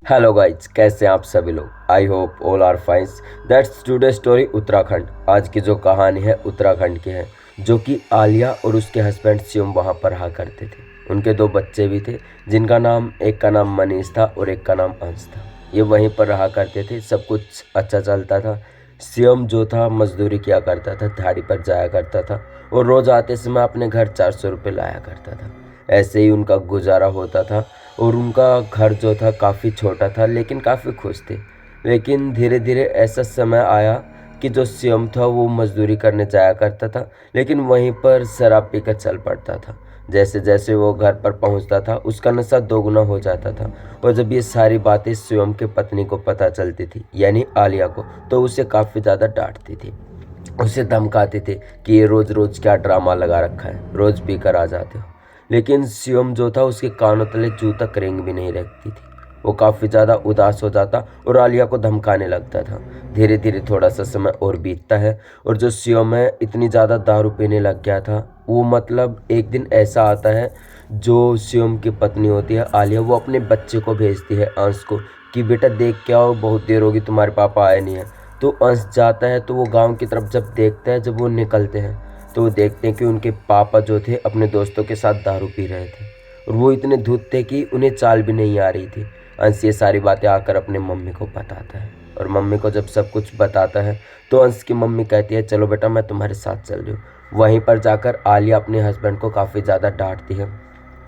Hello guys, कैसे हैं आप सभी लोग। I hope all are fines. That's today story Uttarakhand. आज की जो कहानी है उत्तराखंड की है, जो कि आलिया और उसके हस्बैंड शिवम वहाँ पर रहा करते थे। उनके दो बच्चे भी थे, जिनका नाम एक का नाम मनीष था और एक का नाम अंश था। ये वहीं पर रहा करते थे, सब कुछ अच्छा चलता था। शिवम जो था मजदूरी किया करता था, दिहाड़ी पर जाया करता था और रोज़ आते समय अपने घर 400 रुपये लाया करता था। ऐसे ही उनका गुजारा होता था और उनका घर जो था काफ़ी छोटा था, लेकिन काफ़ी खुश थे। लेकिन धीरे धीरे ऐसा समय आया कि जो शिवम था वो मजदूरी करने जाया करता था, लेकिन वहीं पर शराब पीकर चल पड़ता था। जैसे जैसे वो घर पर पहुंचता था, उसका नशा दोगुना हो जाता था। और जब ये सारी बातें शिवम की पत्नी को पता चलती थी, यानी आलिया को, तो उसे काफ़ी ज़्यादा डांटती थी, उसे धमकाते थे कि ये रोज़ रोज़ क्या ड्रामा लगा रखा है, रोज़ पी कर आ जाते हो। लेकिन शिवम जो था उसके कानों तले जू तक रेंग भी नहीं रखती थी। वो काफ़ी ज़्यादा उदास हो जाता और आलिया को धमकाने लगता था। धीरे धीरे थोड़ा सा समय और बीतता है और जो शिवम है इतनी ज़्यादा दारू पीने लग गया था। वो मतलब एक दिन ऐसा आता है, जो शिवम की पत्नी होती है आलिया, वो अपने बच्चे को भेजती है अंश को कि बेटा देख के आओ, बहुत देर होगी तुम्हारे पापा आए नहीं है। तो अंश जाता है, तो वो गांव की तरफ जब देखता है, जब वो निकलते हैं तो वो देखते हैं कि उनके पापा जो थे अपने दोस्तों के साथ दारू पी रहे थे और वो इतने धूत थे कि उन्हें चाल भी नहीं आ रही थी। अंश ये सारी बातें आकर अपने मम्मी को बताता है और मम्मी को जब सब कुछ बताता है तो अंश की मम्मी कहती है चलो बेटा मैं तुम्हारे साथ चल रही हूँ। वहीं पर जाकर आलिया अपने हस्बैंड को काफ़ी ज़्यादा डांटती है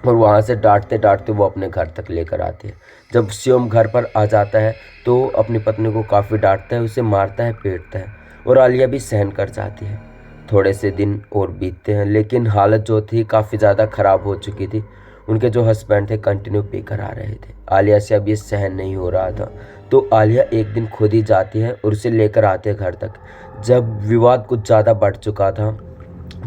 और वहाँ से डांटते डांटते वो अपने घर तक लेकर आती है। जब शिवम घर पर आ जाता है तो अपनी पत्नी को काफ़ी डांटता है, उसे मारता है, पीटता है और आलिया भी सहन कर जाती है। थोड़े से दिन और बीतते हैं, लेकिन हालत जो थी काफ़ी ज़्यादा ख़राब हो चुकी थी। उनके जो हस्बैंड थे कंटिन्यू पीकर आ रहे थे। आलिया से अब ये सहन नहीं हो रहा था, तो आलिया एक दिन खुद ही जाती है और उसे लेकर आते हैं घर तक। जब विवाद कुछ ज़्यादा बढ़ चुका था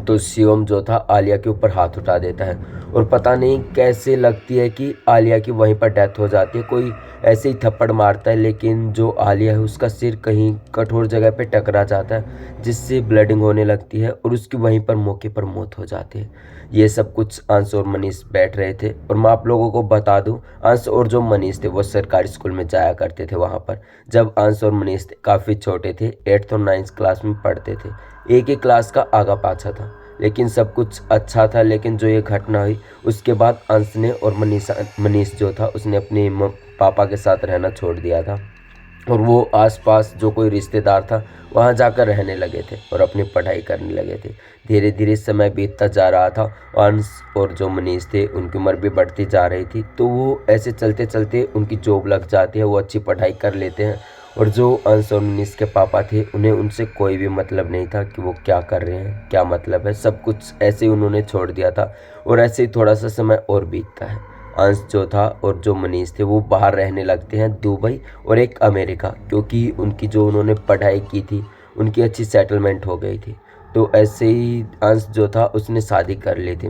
तो शिवम जो था आलिया के ऊपर हाथ उठा देता है और पता नहीं कैसे लगती है कि आलिया की वहीं पर डेथ हो जाती है। कोई ऐसे ही थप्पड़ मारता है, लेकिन जो आलिया है उसका सिर कहीं कठोर जगह पे टकरा जाता है, जिससे ब्लीडिंग होने लगती है और उसकी वहीं पर मौके पर मौत हो जाती है। ये सब कुछ अंश और मनीष बैठ रहे थे और मैं आप लोगों को बता दूं, अंश और जो मनीष थे वो सरकारी स्कूल में जाया करते थे। वहाँ पर जब अंश और मनीष काफ़ी छोटे थे, 8th और 9th क्लास में पढ़ते थे, एक ही क्लास का आगा पाछा था, लेकिन सब कुछ अच्छा था। लेकिन जो ये घटना हुई उसके बाद अंश ने और मनीष जो था उसने अपने पापा के साथ रहना छोड़ दिया था और वो आसपास जो कोई रिश्तेदार था वहाँ जाकर रहने लगे थे और अपनी पढ़ाई करने लगे थे। धीरे धीरे समय बीतता जा रहा था। अंश और जो मनीष थे उनकी उम्र भी बढ़ती जा रही थी, तो वो ऐसे चलते चलते उनकी जॉब लग जाती है, वो अच्छी पढ़ाई कर लेते हैं। और जो अंश और मनीष के पापा थे उन्हें उनसे कोई भी मतलब नहीं था कि वो क्या कर रहे हैं, क्या मतलब है, सब कुछ ऐसे ही उन्होंने छोड़ दिया था। और ऐसे ही थोड़ा सा समय और बीतता है। अंश जो था और जो मनीष थे वो बाहर रहने लगते हैं, दुबई और एक अमेरिका, क्योंकि उनकी जो उन्होंने पढ़ाई की थी उनकी अच्छी सेटलमेंट हो गई थी। तो ऐसे ही अंश जो था उसने शादी कर ली थी।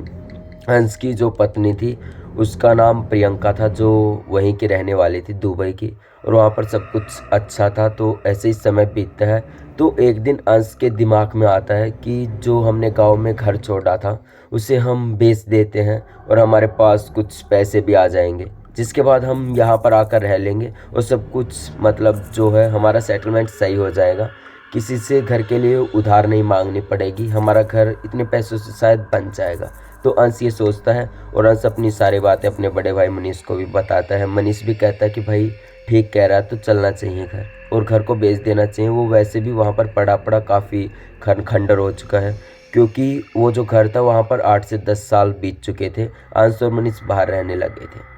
अंश की जो पत्नी थी उसका नाम प्रियंका था, जो वहीं की रहने वाली थी, दुबई की, और वहाँ पर सब कुछ अच्छा था। तो ऐसे ही समय बीतता है तो एक दिन अंश के दिमाग में आता है कि जो हमने गांव में घर छोड़ा था उसे हम बेच देते हैं और हमारे पास कुछ पैसे भी आ जाएंगे, जिसके बाद हम यहाँ पर आकर रह लेंगे और सब कुछ मतलब जो है हमारा सेटलमेंट सही हो जाएगा। किसी से घर के लिए उधार नहीं मांगनी पड़ेगी, हमारा घर इतने पैसों से शायद बन जाएगा। तो अंश ये सोचता है और अंश अपनी सारी बातें अपने बड़े भाई मनीष को भी बताता है। मनीष भी कहता है कि भाई ठीक कह रहा है, तो चलना चाहिए घर और घर को बेच देना चाहिए। वो वैसे भी वहाँ पर पड़ा पड़ा काफ़ी खंडर हो चुका है, क्योंकि वो जो घर था वहाँ पर 8 से 10 साल बीत चुके थे। अंश और मनीष बाहर रहने लगे थे।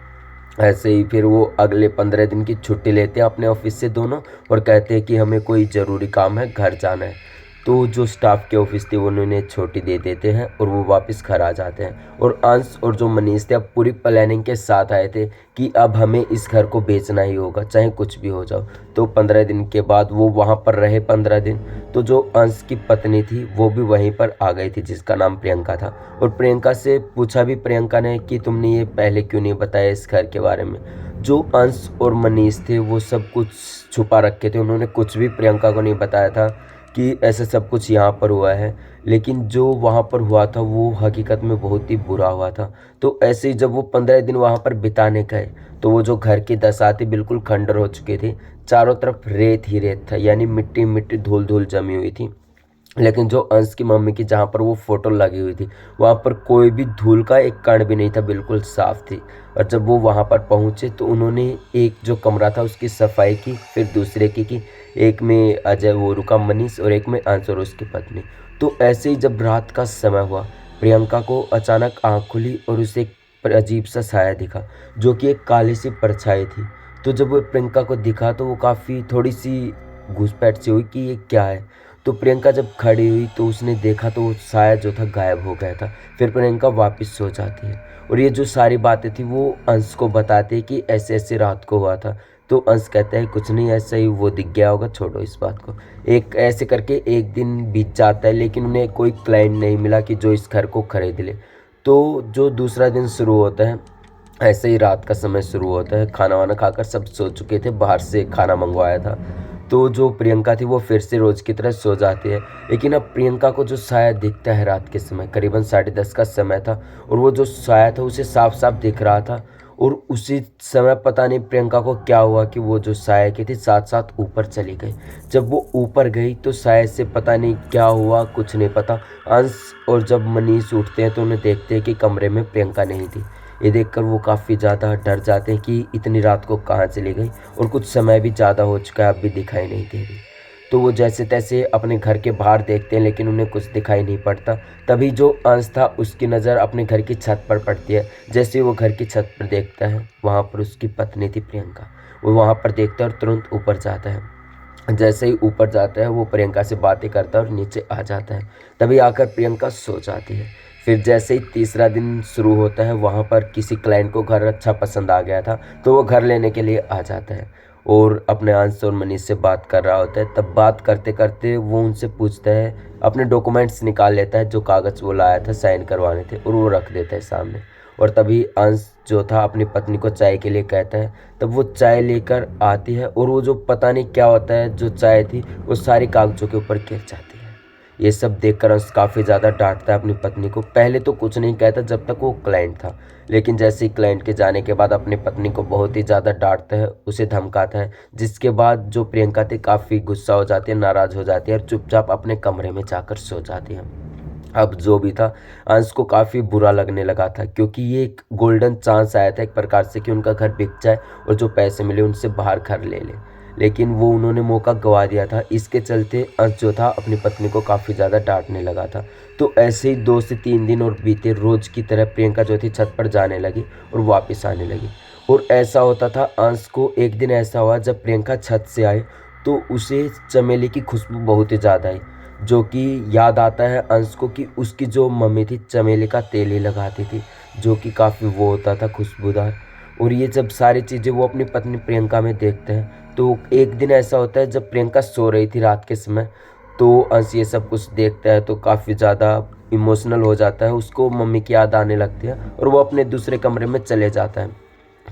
ऐसे ही फिर वो अगले 15 दिन की छुट्टी लेते हैं अपने ऑफिस से दोनों और कहते हैं कि हमें कोई ज़रूरी काम है, घर जाना है। तो जो स्टाफ के ऑफिस थे उन्होंने छुट्टी दे देते हैं और वो वापस घर आ जाते हैं। और अंश और जो मनीष थे अब पूरी प्लानिंग के साथ आए थे कि अब हमें इस घर को बेचना ही होगा, चाहे कुछ भी हो जाओ। तो 15 दिन के बाद वो वहाँ पर रहे 15 दिन। तो जो अंश की पत्नी थी वो भी वहीं पर आ गई थी, जिसका नाम प्रियंका था। और प्रियंका से पूछा भी प्रियंका ने कि तुमने ये पहले क्यों नहीं बताया इस घर के बारे में। जो अंश और मनीष थे वो सब कुछ छुपा रखे थे, उन्होंने कुछ भी प्रियंका को नहीं बताया था कि ऐसा सब कुछ यहाँ पर हुआ है, लेकिन जो वहाँ पर हुआ था वो हकीकत में बहुत ही बुरा हुआ था। तो ऐसे ही जब वो 15 दिन वहाँ पर बिताने गए, तो वो जो घर की दशा थी बिल्कुल खंडर हो चुकी थी। चारों तरफ रेत ही रेत था, यानी मिट्टी मिट्टी धूल धूल जमी हुई थी। लेकिन जो अंश की मम्मी की जहाँ पर वो फ़ोटो लगी हुई थी, वहाँ पर कोई भी धूल का एक कण भी नहीं था, बिल्कुल साफ़ थी। और जब वो वहाँ पर पहुँचे तो उन्होंने एक जो कमरा था उसकी सफाई की, फिर दूसरे की। एक में अजय वो रुका मनीष और एक में अंश और उसकी पत्नी। तो ऐसे ही जब रात का समय हुआ, प्रियंका को अचानक आँख खुली और उसे एक अजीब सा साया दिखा, जो कि एक काली सी परछाई थी। तो जब वो प्रियंका को दिखा तो वो काफ़ी थोड़ी-सी घुसपैठ सी हुई कि ये क्या है? तो प्रियंका जब खड़ी हुई तो उसने देखा तो वो साया जो था गायब हो गया था। फिर प्रियंका वापस सो जाती है और ये जो सारी बातें थी वो अंश को बताती है कि ऐसे-ऐसे रात को हुआ था। तो अंश कहता है कुछ नहीं, ऐसा ही वो दिख गया होगा, छोड़ो इस बात को। एक ऐसे करके एक दिन बीत जाता है, लेकिन उन्हें कोई क्लाइंट नहीं मिला कि जो इस घर को खरीद ले। तो जो दूसरा दिन शुरू होता है, ऐसे ही रात का समय शुरू होता है। खाना वाना खाकर सब सो चुके थे, बाहर से खाना मंगवाया था। तो जो प्रियंका थी वो फिर से रोज़ की तरह सो जाती है। लेकिन अब प्रियंका को जो साया दिखता है रात के समय, करीबन 10:30 का समय था, और वो जो साया था उसे साफ-साफ दिख रहा था। और उसी समय पता नहीं प्रियंका को क्या हुआ कि वो जो साया की थी साथ-साथ ऊपर चली गई। जब वो ऊपर गई तो साये से पता नहीं क्या हुआ, कुछ नहीं पता। अंश और जब मनीष उठते हैं तो उन्हें देखते हैं कि कमरे में प्रियंका नहीं थी। ये देखकर वो काफ़ी ज़्यादा डर जाते हैं कि इतनी रात को कहाँ चली गई, और कुछ समय भी ज़्यादा हो चुका है, अब भी दिखाई नहीं दे रही। तो वो जैसे-तैसे अपने घर के बाहर देखते हैं, लेकिन उन्हें कुछ दिखाई नहीं पड़ता। तभी जो अंश था उसकी नज़र अपने घर की छत पर पड़ती है। जैसे ही वो घर की छत पर देखता है, वहाँ पर उसकी पत्नी थी प्रियंका। वो वहाँ पर देखता है और तुरंत ऊपर जाता है। जैसे ही ऊपर जाता है वो प्रियंका से बातें करता है और नीचे आ जाता है। तभी आकर प्रियंका सो जाती है। फिर जैसे ही तीसरा दिन शुरू होता है, वहाँ पर किसी क्लाइंट को घर अच्छा पसंद आ गया था, तो वो घर लेने के लिए आ जाता है और अपने अंश और मनीष से बात कर रहा होता है। तब बात करते करते वो उनसे पूछता है, अपने डॉक्यूमेंट्स निकाल लेता है, जो कागज़ वो लाया था साइन करवाने थे, और वो रख देता है सामने। और तभी अंश जो था अपनी पत्नी को चाय के लिए कहता है। तब वो चाय लेकर आती है और वो जो पता नहीं क्या होता है, जो चाय थी वो सारी कागज़ों के ऊपर गिर जाती है। ये सब देखकर अंश काफ़ी ज़्यादा डांटता है अपनी पत्नी को। पहले तो कुछ नहीं कहता जब तक वो क्लाइंट था, लेकिन जैसे ही क्लाइंट के जाने के बाद अपनी पत्नी को बहुत ही ज़्यादा डांटता है, उसे धमकाता है। जिसके बाद जो प्रियंका थी काफ़ी गुस्सा हो जाती है, नाराज़ हो जाती है और चुपचाप अपने कमरे में जाकर सो जाती है। अब जो भी था, अंश को काफ़ी बुरा लगने लगा था, क्योंकि ये एक गोल्डन चांस आया था एक प्रकार से कि उनका घर बिक जाए और जो पैसे मिले उनसे बाहर घर ले ले। लेकिन वो उन्होंने मौका गंवा दिया था। इसके चलते अंश जो था अपनी पत्नी को काफ़ी ज़्यादा डांटने लगा था। तो ऐसे ही 2 से 3 दिन और बीते। रोज़ की तरह प्रियंका जो थी छत पर जाने लगी और वापस आने लगी। और ऐसा होता था, अंश को एक दिन ऐसा हुआ जब प्रियंका छत से आए तो उसे चमेली की खुशबू बहुत ही ज़्यादा आई, जो कि याद आता है अंश को कि उसकी जो मम्मी थी चमेली का तेल ही लगाती थी, जो कि काफ़ी वो होता था खुशबूदार। और ये जब सारी चीज़ें वो अपनी पत्नी प्रियंका में देखते हैं, तो एक दिन ऐसा होता है जब प्रियंका सो रही थी रात के समय, तो अंश ये सब कुछ देखता है तो काफ़ी ज़्यादा इमोशनल हो जाता है। उसको मम्मी की याद आने लगती है और वो अपने दूसरे कमरे में चले जाता है।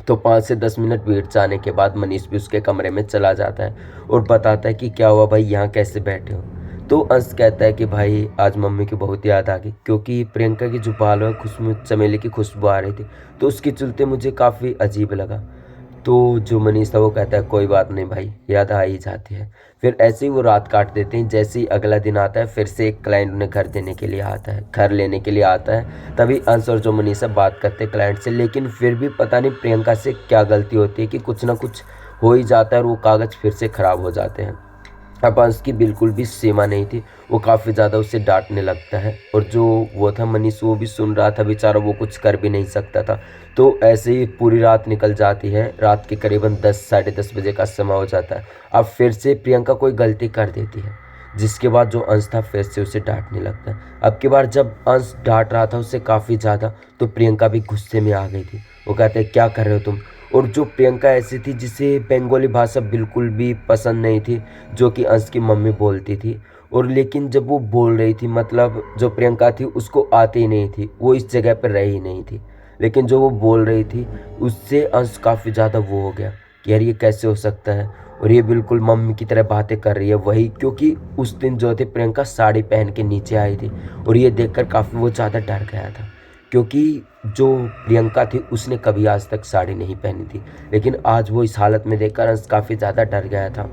तो 5 से 10 मिनट बीत जाने के बाद मनीष भी उसके कमरे में चला जाता है और बताता है कि क्या हुआ भाई, यहाँ कैसे बैठे हो? तो अंश कहता है कि भाई आज मम्मी की बहुत याद आ गई, क्योंकि प्रियंका की जो बालों में खुशबू चमेली की खुशबू आ रही थी, तो उसके चलते मुझे काफ़ी अजीब लगा। तो जो मनीष था वो कहता है कोई बात नहीं भाई, याद आ ही जाती है। फिर ऐसे ही वो रात काट देते हैं। जैसे ही अगला दिन आता है, फिर से एक क्लाइंट उन्हें घर देने के लिए आता है, घर लेने के लिए आता है। तभी अंश और जो मनीषा बात करते हैं क्लाइंट से, लेकिन फिर भी पता नहीं प्रियंका से क्या गलती होती है कि कुछ ना कुछ हो ही जाता है और वो कागज़ फिर से ख़राब हो जाते हैं। अब अंश की बिल्कुल भी सीमा नहीं थी, वो काफ़ी ज़्यादा उसे डांटने लगता है। और जो वो था मनीष, वो भी सुन रहा था बेचारा, वो कुछ कर भी नहीं सकता था। तो ऐसे ही पूरी रात निकल जाती है। रात के करीबन 10 साढ़े 10 बजे का समय हो जाता है। अब फिर से प्रियंका कोई गलती कर देती है, जिसके बाद जो अंश था फिर से उसे डांटने लगता है। अब की बार जब अंश डांट रहा था उसे काफ़ी ज़्यादा, तो प्रियंका भी गुस्से में आ गई थी। वो कहते हैं क्या कर रहे हो तुम? और जो प्रियंका ऐसी थी जिसे बंगाली भाषा बिल्कुल भी पसंद नहीं थी, जो कि अंश की मम्मी बोलती थी। और लेकिन जब वो बोल रही थी, मतलब जो प्रियंका थी उसको आती ही नहीं थी, वो इस जगह पर रही ही नहीं थी। लेकिन जो वो बोल रही थी उससे अंश काफ़ी ज़्यादा वो हो गया। कि यार ये कैसे हो सकता है, और ये बिल्कुल मम्मी की तरह बातें कर रही है वही, क्योंकि उस दिन जो थी प्रियंका साड़ी पहन के नीचे आई थी और ये देखकर काफ़ी वो ज़्यादा डर गया था, क्योंकि जो प्रियंका थी उसने कभी आज तक साड़ी नहीं पहनी थी, लेकिन आज वो इस हालत में देखकर अंश काफ़ी ज़्यादा डर गया था।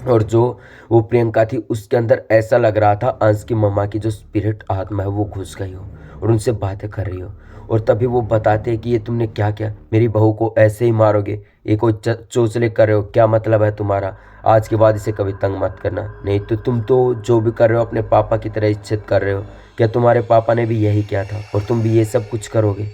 और जो वो प्रियंका थी उसके अंदर ऐसा लग रहा था अंश की मम्मा की जो स्पिरिट आत्मा है वो घुस गई हो और उनसे बातें कर रही हो। और तभी वो बताते हैं कि ये तुमने क्या किया, मेरी बहू को ऐसे ही मारोगे, ये कोई चोचले कर रहे हो, क्या मतलब है तुम्हारा, आज के बाद इसे कभी तंग मत करना, नहीं तो तुम तो जो भी कर रहे हो अपने पापा की तरह इज्जत कर रहे हो, क्या तुम्हारे पापा ने भी यही किया था और तुम भी ये सब कुछ करोगे।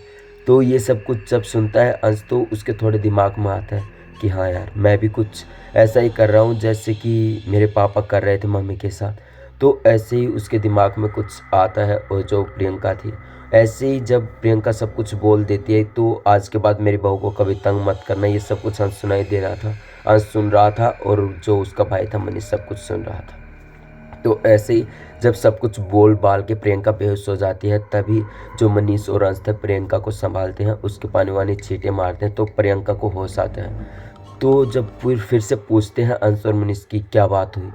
तो ये सब कुछ जब सुनता है अंश तो उसके थोड़े दिमाग में आता है कि हाँ यार मैं भी कुछ ऐसा ही कर रहा हूँ जैसे कि मेरे पापा कर रहे थे मम्मी के साथ। तो ऐसे ही उसके दिमाग में कुछ आता है। और जो प्रियंका थी ऐसे ही जब प्रियंका सब कुछ बोल देती है तो आज के बाद मेरी बहू को कभी तंग मत करना, ये सब कुछ अंश सुनाई दे रहा था, अंश सुन रहा था और जो उसका भाई था मनीष सब कुछ सुन रहा था। तो ऐसे ही जब सब कुछ बोल बाल के प्रियंका बेहोश हो जाती है तभी जो मनीष और अंश थे प्रियंका को संभालते हैं, उसके पानी वानी छींटे मारते हैं तो प्रियंका को होश आता है। तो जब फिर से पूछते हैं अंश और मनीष की क्या बात हुई,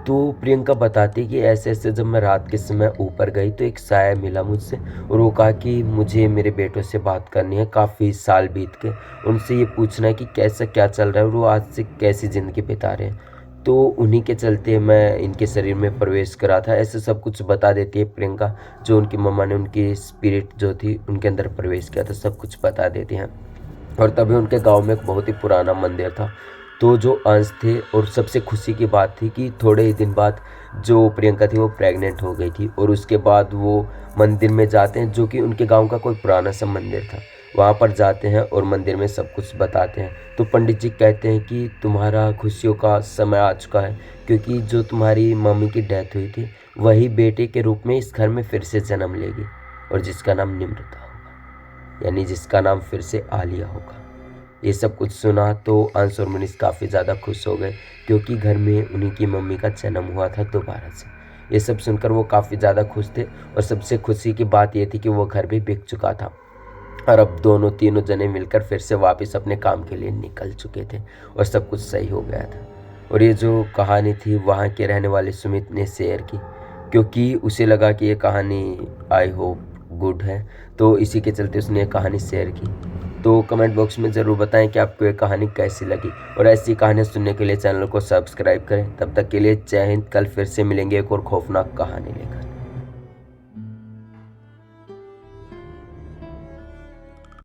तो प्रियंका बताती है कि ऐसे ऐसे जब मैं रात के समय ऊपर गई तो एक साया मिला मुझसे और वो कहा कि मुझे मेरे बेटों से बात करनी है, काफ़ी साल बीत गए, उनसे ये पूछना है कि कैसा क्या चल रहा है और वो आज से कैसी ज़िंदगी बिता रहे हैं, तो उन्हीं के चलते मैं इनके शरीर में प्रवेश करा था, ऐसे सब कुछ बता देती है प्रियंका। जो उनकी मम्मा ने उनकी स्पिरिट जो थी उनके अंदर प्रवेश किया था सब कुछ बता देती हैं। और तभी उनके गांव में एक बहुत ही पुराना मंदिर था। तो जो अंश थे और सबसे खुशी की बात थी कि थोड़े ही दिन बाद जो प्रियंका थी वो प्रेग्नेंट हो गई थी और उसके बाद वो मंदिर में जाते हैं जो कि उनके गांव का कोई पुराना सा मंदिर था, वहाँ पर जाते हैं और मंदिर में सब कुछ बताते हैं। तो पंडित जी कहते हैं कि तुम्हारा खुशियों का समय आ चुका है, क्योंकि जो तुम्हारी मम्मी की डेथ हुई थी वही बेटे के रूप में इस घर में फिर से जन्म लेगी और जिसका नाम निम्रता होगा, यानी जिसका नाम फिर से आलिया होगा। ये सब कुछ सुना तो अंश और मनीष काफ़ी ज़्यादा खुश हो गए, क्योंकि घर में उन्हीं की मम्मी का जन्म हुआ था दोबारा से। ये सब सुनकर वो काफ़ी ज़्यादा खुश थे और सबसे खुशी की बात ये थी कि वो घर भी बिक चुका था और अब दोनों तीनों जने मिलकर फिर से वापस अपने काम के लिए निकल चुके थे और सब कुछ सही हो गया था। और ये जो कहानी थी वहाँ के रहने वाले सुमित ने शेयर की, क्योंकि उसे लगा कि ये कहानी आई होप गुड है, तो इसी के चलते उसने ये कहानी शेयर की। तो कमेंट बॉक्स में ज़रूर बताएं कि आपको ये कहानी कैसी लगी और ऐसी कहानियाँ सुनने के लिए चैनल को सब्सक्राइब करें। तब तक के लिए जय हिंद। कल फिर से मिलेंगे एक और खौफनाक कहानी लेकर।